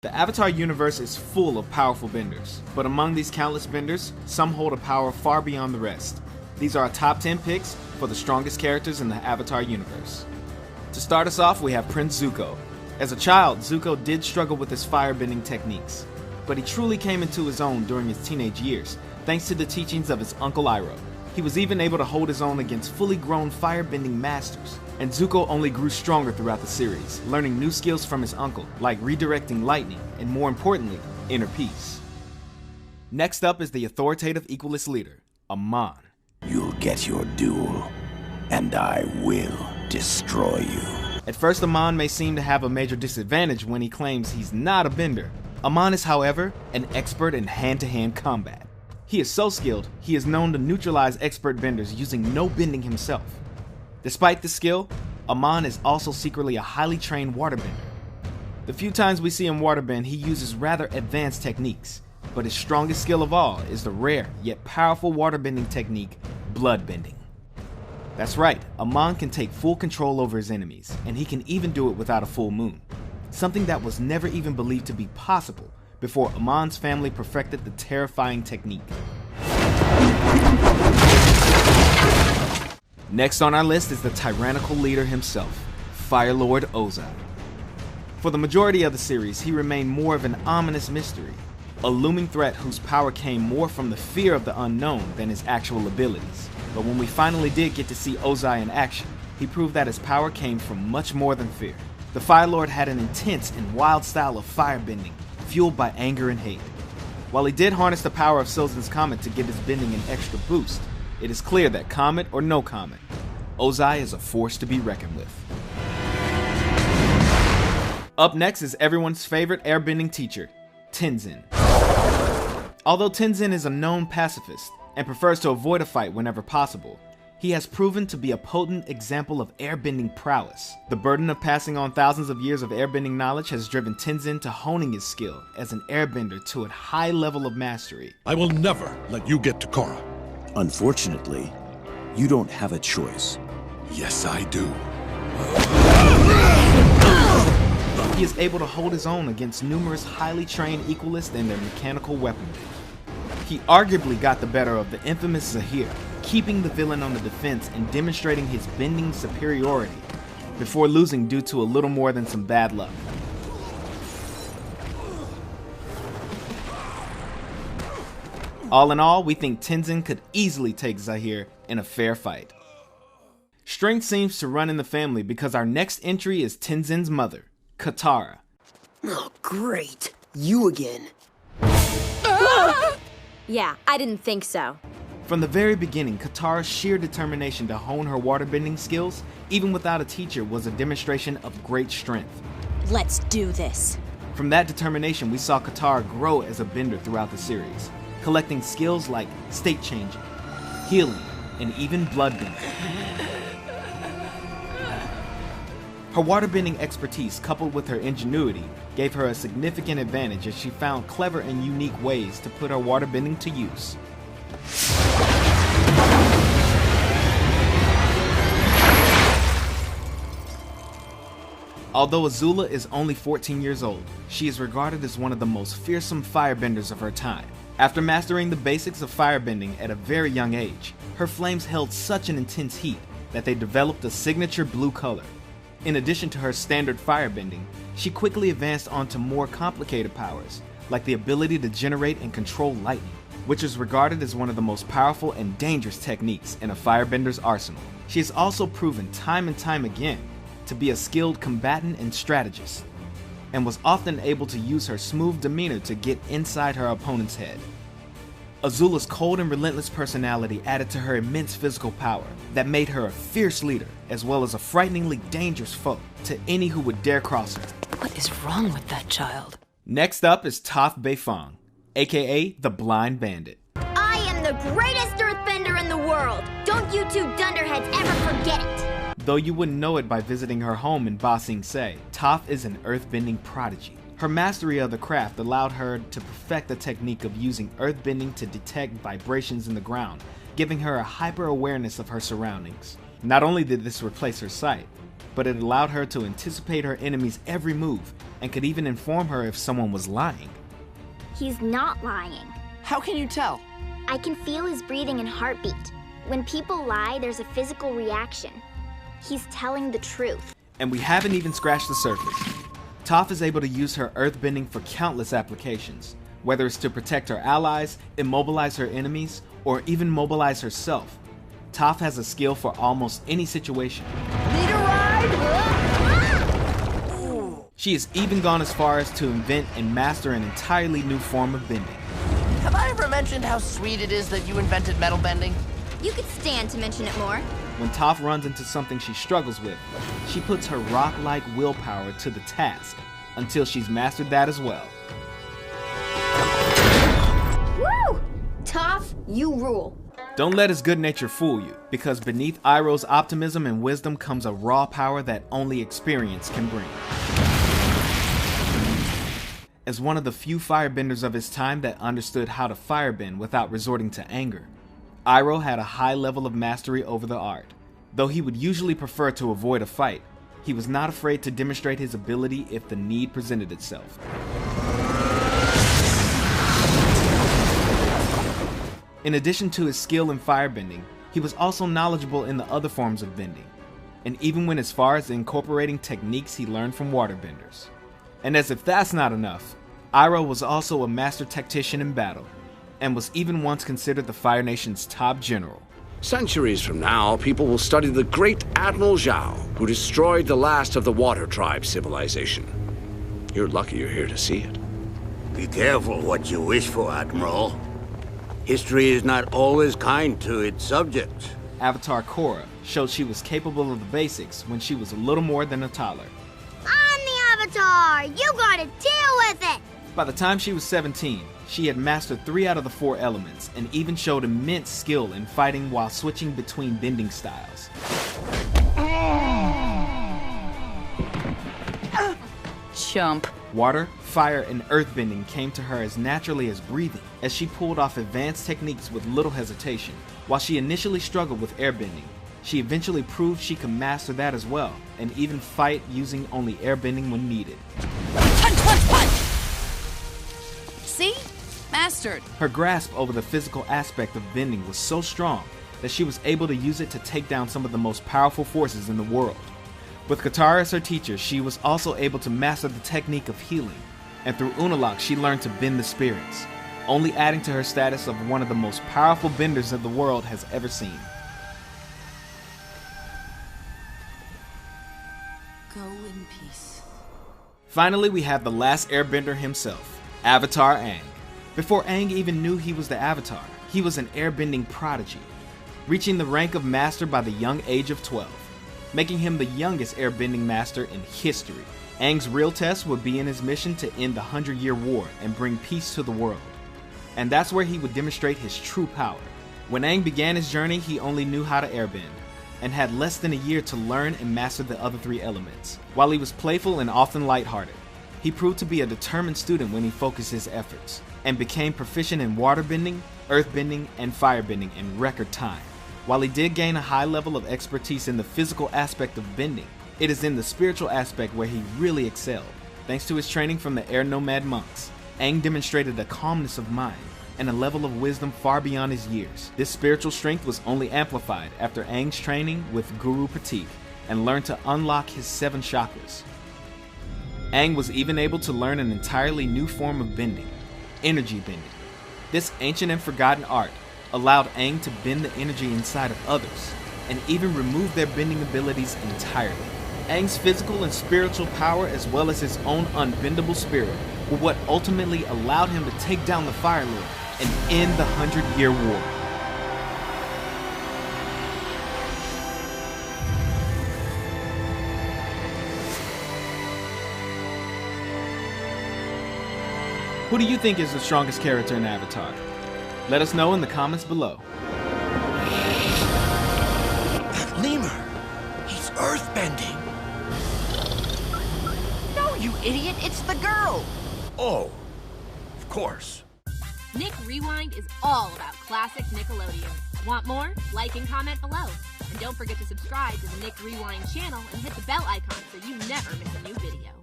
The Avatar universe is full of powerful benders, but among these countless benders, some hold a power far beyond the rest. These are our top 10 picks for the strongest characters in the Avatar universe. To start us off, we have Prince Zuko. As a child, Zuko did struggle with his firebending techniques, but he truly came into his own during his teenage years, thanks to the teachings of his uncle Iroh. He was even able to hold his own against fully grown firebending masters, and Zuko only grew stronger throughout the series, learning new skills from his uncle, like redirecting lightning, and more importantly, inner peace. Next up is the authoritative Equalist leader, Amon. You'll get your duel, and I will destroy you. At first, Amon may seem to have a major disadvantage when he claims he's not a bender. Amon is, however, an expert in hand-to-hand combat. He is so skilled, he is known to neutralize expert benders using no bending himself. Despite this skill, Amon is also secretly a highly trained waterbender. The few times we see him waterbend, he uses rather advanced techniques, but his strongest skill of all is the rare yet powerful waterbending technique, bloodbending. That's right, Amon can take full control over his enemies, and he can even do it without a full moon, something that was never even believed to be possible before Amon's family perfected the terrifying technique. Next on our list is the tyrannical leader himself, Fire Lord Ozai. For the majority of the series, he remained more of an ominous mystery, a looming threat whose power came more from the fear of the unknown than his actual abilities. But when we finally did get to see Ozai in action, he proved that his power came from much more than fear. The Fire Lord had an intense and wild style of firebending, fueled by anger and hate. While he did harness the power of Sozin's Comet to give his bending an extra boost, it is clear that comet or no comet, Ozai is a force to be reckoned with. Up next is everyone's favorite airbending teacher, Tenzin. Although Tenzin is a known pacifist and prefers to avoid a fight whenever possible, he has proven to be a potent example of airbending prowess. The burden of passing on thousands of years of airbending knowledge has driven Tenzin to honing his skill as an airbender to a high level of mastery. I will never let you get to Korra. Unfortunately, you don't have a choice. Yes, I do. He is able to hold his own against numerous highly trained Equalists and their mechanical weaponry. He arguably got the better of the infamous Zahir, keeping the villain on the defense and demonstrating his bending superiority, before losing due to a little more than some bad luck. All in all, we think Tenzin could easily take Zahir in a fair fight. Strength seems to run in the family because our next entry is Tenzin's mother, Katara. Oh, great. You again. Yeah, I didn't think so. From the very beginning, Katara's sheer determination to hone her waterbending skills, even without a teacher, was a demonstration of great strength. Let's do this. From that determination, we saw Katara grow as a bender throughout the series, collecting skills like state changing, healing, and even bloodbending. Her waterbending expertise, coupled with her ingenuity, gave her a significant advantage as she found clever and unique ways to put her waterbending to use. Although Azula is only 14 years old, she is regarded as one of the most fearsome firebenders of her time. After mastering the basics of firebending at a very young age, her flames held such an intense heat that they developed a signature blue color. In addition to her standard firebending, she quickly advanced onto more complicated powers, like the ability to generate and control lightning, which is regarded as one of the most powerful and dangerous techniques in a firebender's arsenal. She has also proven time and time again to be a skilled combatant and strategist, and was often able to use her smooth demeanor to get inside her opponent's head. Azula's cold and relentless personality added to her immense physical power that made her a fierce leader, as well as a frighteningly dangerous foe to any who would dare cross her. What is wrong with that child? Next up is Toph Beifong, aka the Blind Bandit. I am the greatest earthbender in the world! Don't you two dunderheads ever forget it! Though you wouldn't know it by visiting her home in Ba Sing Se, Toph is an earthbending prodigy. Her mastery of the craft allowed her to perfect the technique of using earthbending to detect vibrations in the ground, giving her a hyper-awareness of her surroundings. Not only did this replace her sight, but it allowed her to anticipate her enemy's every move and could even inform her if someone was lying. He's not lying. How can you tell? I can feel his breathing and heartbeat. When people lie, there's a physical reaction. He's telling the truth. And we haven't even scratched the surface. Toph is able to use her earthbending for countless applications, whether it's to protect her allies, immobilize her enemies, or even mobilize herself. Toph has a skill for almost any situation. Need a ride? She has even gone as far as to invent and master an entirely new form of bending. Have I ever mentioned how sweet it is that you invented metal bending? You could stand to mention it more. When Toph runs into something she struggles with, she puts her rock-like willpower to the task until she's mastered that as well. Woo! Toph, you rule. Don't let his good nature fool you, because beneath Iroh's optimism and wisdom comes a raw power that only experience can bring. As one of the few firebenders of his time that understood how to firebend without resorting to anger, Iroh had a high level of mastery over the art. Though he would usually prefer to avoid a fight, he was not afraid to demonstrate his ability if the need presented itself. In addition to his skill in firebending, he was also knowledgeable in the other forms of bending, and even went as far as incorporating techniques he learned from waterbenders. And as if that's not enough, Iroh was also a master tactician in battle, and was even once considered the Fire Nation's top general. Centuries from now, people will study the great Admiral Zhao, who destroyed the last of the Water Tribe civilization. You're lucky you're here to see it. Be careful what you wish for, Admiral. History is not always kind to its subjects. Avatar Korra showed she was capable of the basics when she was a little more than a toddler. I'm the Avatar! You gotta deal with it! By the time she was 17, she had mastered 3 out of the 4 elements and even showed immense skill in fighting while switching between bending styles. Chump. Water, fire, and earthbending came to her as naturally as breathing, as she pulled off advanced techniques with little hesitation. While she initially struggled with airbending, she eventually proved she could master that as well, and even fight using only airbending when needed. Punch, punch, punch! See? Mastered. Her grasp over the physical aspect of bending was so strong that she was able to use it to take down some of the most powerful forces in the world. With Katara as her teacher, she was also able to master the technique of healing, and through Unalaq she learned to bend the spirits, only adding to her status of one of the most powerful benders that the world has ever seen. Go in peace. Finally, we have the last airbender himself, Avatar Aang. Before Aang even knew he was the Avatar, he was an airbending prodigy, reaching the rank of master by the young age of 12, making him the youngest airbending master in history. Aang's real test would be in his mission to end the 100-Year War and bring peace to the world. And that's where he would demonstrate his true power. When Aang began his journey, he only knew how to airbend, and had less than a year to learn and master the other 3 elements. While he was playful and often lighthearted, he proved to be a determined student when he focused his efforts, and became proficient in waterbending, earthbending, and firebending in record time. While he did gain a high level of expertise in the physical aspect of bending, it is in the spiritual aspect where he really excelled. Thanks to his training from the Air Nomad monks, Aang demonstrated a calmness of mind and a level of wisdom far beyond his years. This spiritual strength was only amplified after Aang's training with Guru Pratik and learned to unlock his 7 chakras. Aang was even able to learn an entirely new form of bending, energy bending. This ancient and forgotten art allowed Aang to bend the energy inside of others, and even remove their bending abilities entirely. Aang's physical and spiritual power, as well as his own unbendable spirit, were what ultimately allowed him to take down the Fire Lord and end the 100-Year War. Who do you think is the strongest character in Avatar? Let us know in the comments below. That lemur! He's earthbending! No, you idiot, it's the girl! Oh, of course. Nick Rewind is all about classic Nickelodeon. Want more? Like and comment below. And don't forget to subscribe to the Nick Rewind channel and hit the bell icon so you never miss a new video.